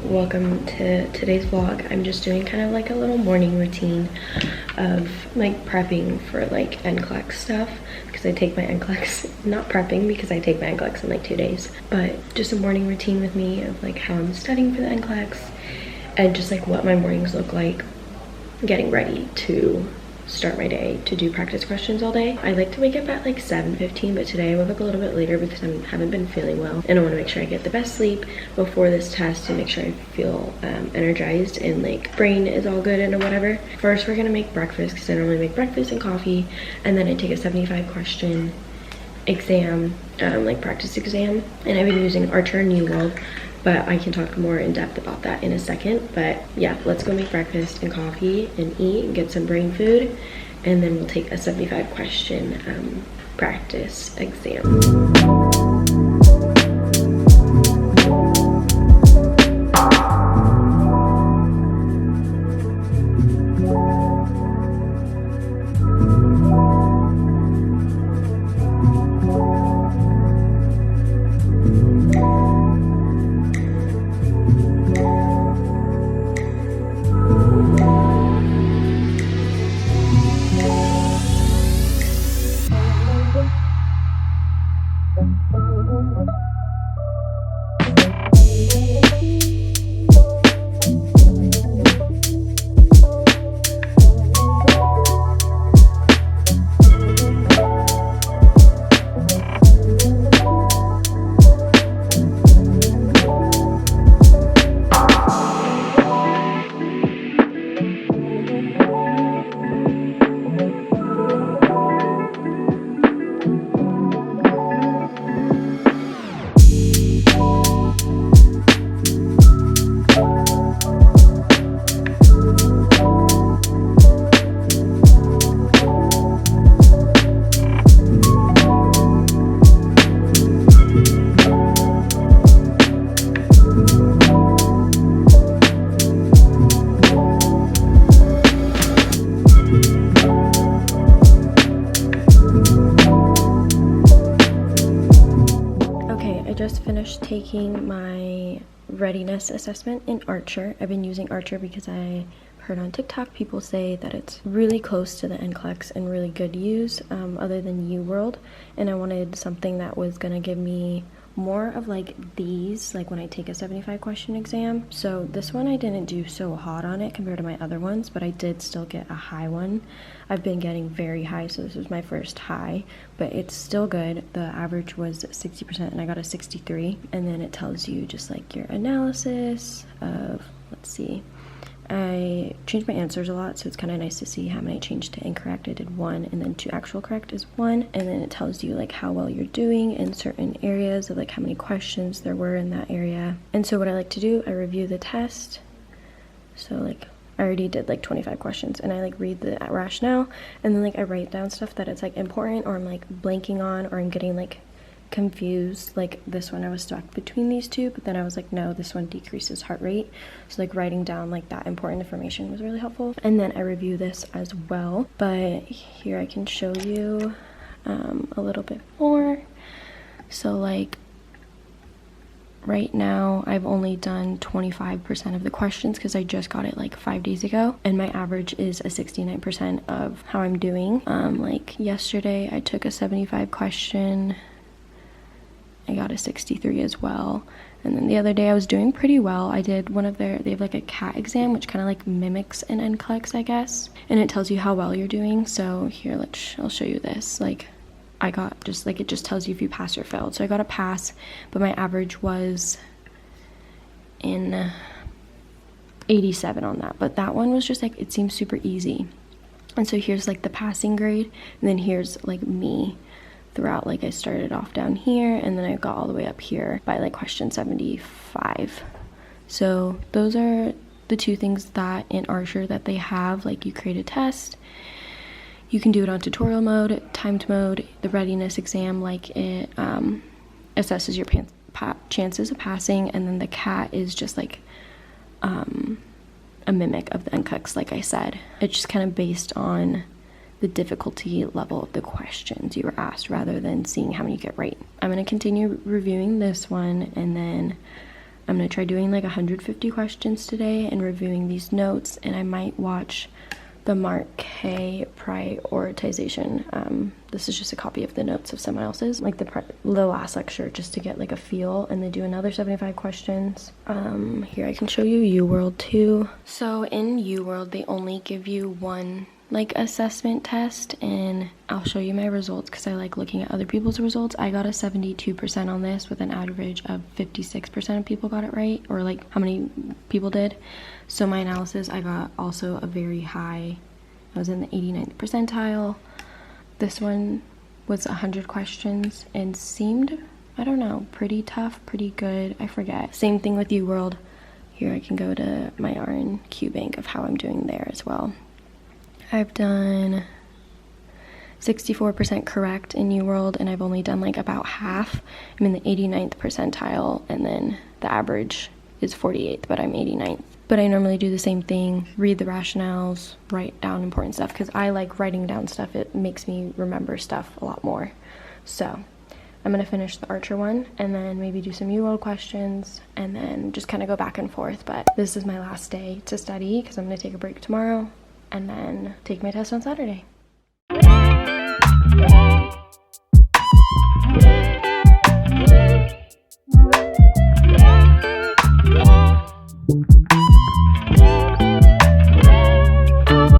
Welcome to today's vlog. I'm just doing kind of like a little morning routine of like prepping for like NCLEX stuff because I take my NCLEX, not prepping because I take my NCLEX in like 2 days, but just a morning routine with me of like how I'm studying for the NCLEX and just like what my mornings look like getting ready to start my day to do practice questions all day. I like to wake up at like 7:15, but today I woke up a little bit later because I haven't been feeling well and I want to make sure I get the best sleep before this test and make sure I feel energized and like brain is all good and whatever. First we're gonna make breakfast because I normally make breakfast and coffee, and then I take a 75 question exam, like practice exam, and I've been using Archer New World, but I can talk more in depth about that in a second. But yeah, let's go make breakfast and coffee and eat and get some brain food, and then we'll take a 75 question practice exam. Finished taking my readiness assessment in Archer. I've been using Archer because I heard on TikTok people say that it's really close to the NCLEX and really good to use, other than UWorld, and I wanted something that was gonna give me more of like these, like when I take a 75 question exam. So this one I didn't do so hot on it compared to my other ones, but I did still get a high one. I've been getting very high, so this was my first high, but it's still good. The average was 60% and I got a 63. And then it tells you just like your analysis of, let's see, I changed my answers a lot, so it's kind of nice to see how many I changed to incorrect. I did 1, and then to actual correct is 1, and then it tells you like how well you're doing in certain areas of like how many questions there were in that area. And so what I like to do, I review the test. So like I already did like 25 questions, and I like read the rationale, and then like I write down stuff that it's like important or I'm like blanking on or I'm getting like confused. Like this one I was stuck between these two, but then I was like, no, this one decreases heart rate, so like writing down like that important information was really helpful. And then I review this as well, but here I can show you a little bit more. So like right now I've only done 25% of the questions because I just got it like 5 days ago, and my average is a 69% of how I'm doing. Like yesterday I took a 75 question, I got a 63 as well. And then the other day I was doing pretty well. I did one of they have like a CAT exam, which kind of like mimics an NCLEX, I guess. And it tells you how well you're doing. So here, I'll show you this. Like I got just like, it just tells you if you passed or failed. So I got a pass, but my average was in 87 on that. But that one was just like, it seems super easy. And so here's like the passing grade, and then here's like me throughout. Like I started off down here and then I got all the way up here by like question 75. So those are the two things that in Archer that they have, like you create a test, you can do it on tutorial mode, timed mode, the readiness exam, like it assesses your chances of passing, and then the CAT is just like a mimic of the NCLEX, like I said. It's just kind of based on the difficulty level of the questions you were asked rather than seeing how many you get right. I'm going to continue reviewing this one, and then I'm going to try doing like 150 questions today and reviewing these notes, and I might watch the Mark K prioritization. This is just a copy of the notes of someone else's, like the last lecture, just to get like a feel, and then do another 75 questions. Here I can show you UWorld too. So in UWorld, they only give you one like assessment test, and I'll show you my results because I like looking at other people's results. I got a 72% on this with an average of 56% of people got it right, or like how many people did. So my analysis, I got also a very high, I was in the 89th percentile. This one was 100 questions and seemed, I don't know, pretty tough, pretty good, I forget. Same thing with UWorld. Here I can go to my RN Q bank of how I'm doing there as well. I've done 64% correct in UWorld, and I've only done like about half. I'm in the 89th percentile, and then the average is 48th, but I'm 89th. But I normally do the same thing, read the rationales, write down important stuff, because I like writing down stuff. It makes me remember stuff a lot more. So I'm going to finish the Archer one, and then maybe do some UWorld questions, and then just kind of go back and forth. But this is my last day to study, because I'm going to take a break tomorrow, and then take my test on Saturday.